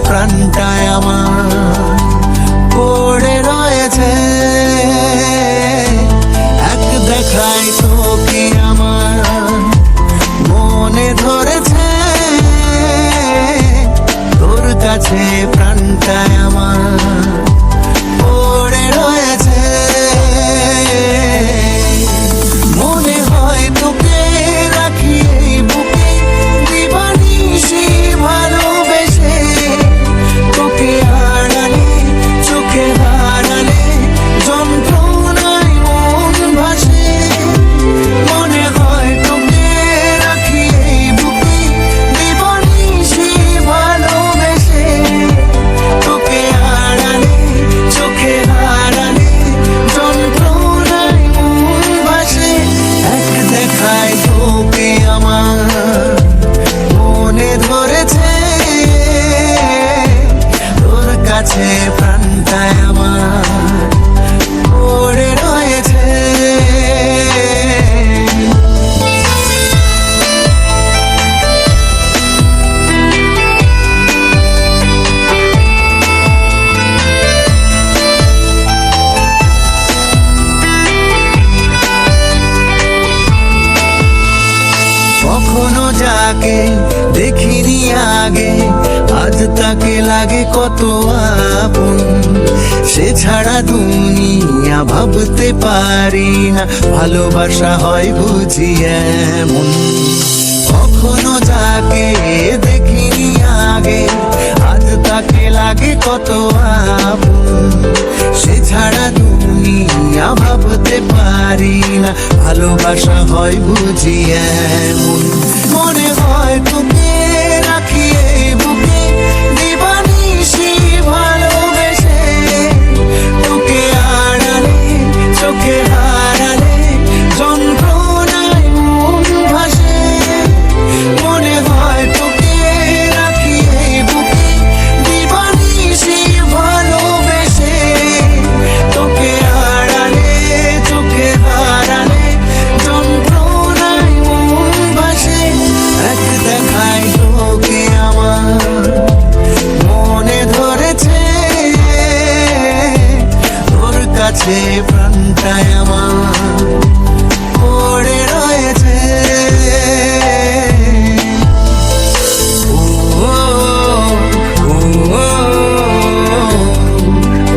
প্রাণটায় আমার পড়ে রয়েছে, এক দেখায় তোকে আমার মনে ধরেছে, তোর কাছে প্রাণটায় আমার পড়ে রয়েছে। মনে হয় তোকে রাখি এই বুকে দিবানিশি ভালোবেসে, তোকে হারালে চোখে হারালে যন্ত্রণায় মন ভাসে। মনে হয় তোকে রাখি এই বুকে দিবানিশি ভালোবেসে, তোকে হারালে চোখে হারালে যন্ত্রণায় মন ভাসে। এক দেখায় তোকে আমার মনে ধরেছে, তোর কাছে প্রাণটায় আমার পড়ে রয়েছে। কখনো যাকে দেখিনি আগে, আজ তাকে লাগে কত আপন। সে ছাড়া দুনিয়া ভাবতে পারি না, ভালোবাসা হয় বুঝি এমন। কখনো যাকে দেখিনি আগে, আজ তাকে লাগে কত আপন। সে ছাড়া দুনিয়া ভাবতে পারি না, ভালোবাসা হয় বুঝি এমন। মনে হয় তোকে রাখি এই বুকে দিবানিশি ভালোবেসে, তোকে হারালে চোখে হারালে যন্ত্রণায় মন ভাসে। মনে হয় তোকে রাখি এই বুকে দিবানিশি ভালোবেসে, তোকে হারালে চোখে হারালে যন্ত্রণায় মন ভাসে। এক দেখায় তোকে আমার মনে ধরেছে, তোর কাছে প্রাণটায় আমার পড়ে রয়েছে। ও ও ও ও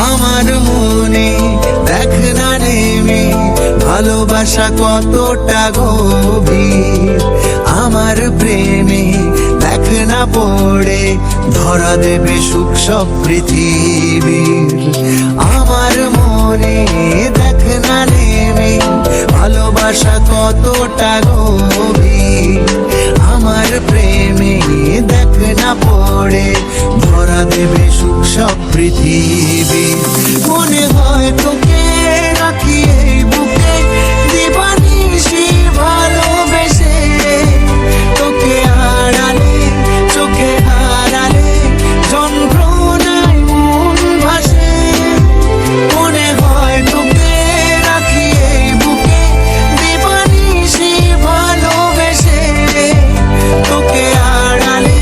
আমার মনে দেখ না নেমে ভালোবাসা কতটা গভীর। আমার প্রেমে দেখ না পড়ে ধরা দেবে সুখ সব পৃথিবীর। আমার মনে দেখ না নেমে ভালোবাসা কতটা গভীর। আমার প্রেমে দেখ না পড়ে ধরা দেবে সুখ সব পৃথিবী। মনে হয় তোকে রাখি এই বুকে দিবানিশি ভালোবেসে, তোকে হারালে চোখে হারালে যন্ত্রণায় মন ভাসে। মনে হয় তোকে রাখি এই বুকে দিবানিশি ভালোবেসে, তোকে হারালে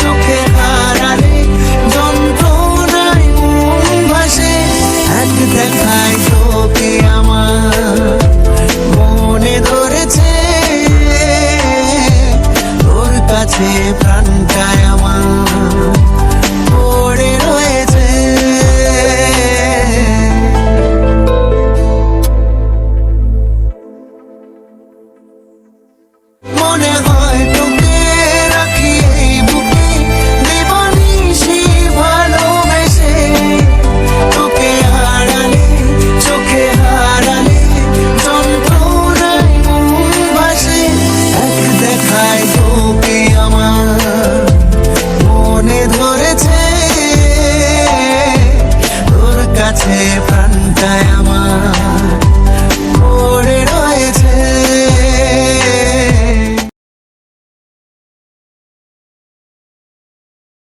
চোখে হারালে যন্ত্রণায় মন ভাসে। এক দেখায় তোকে আমার মনে ধরেছে, তোর কাছে প্রাণটায় আমার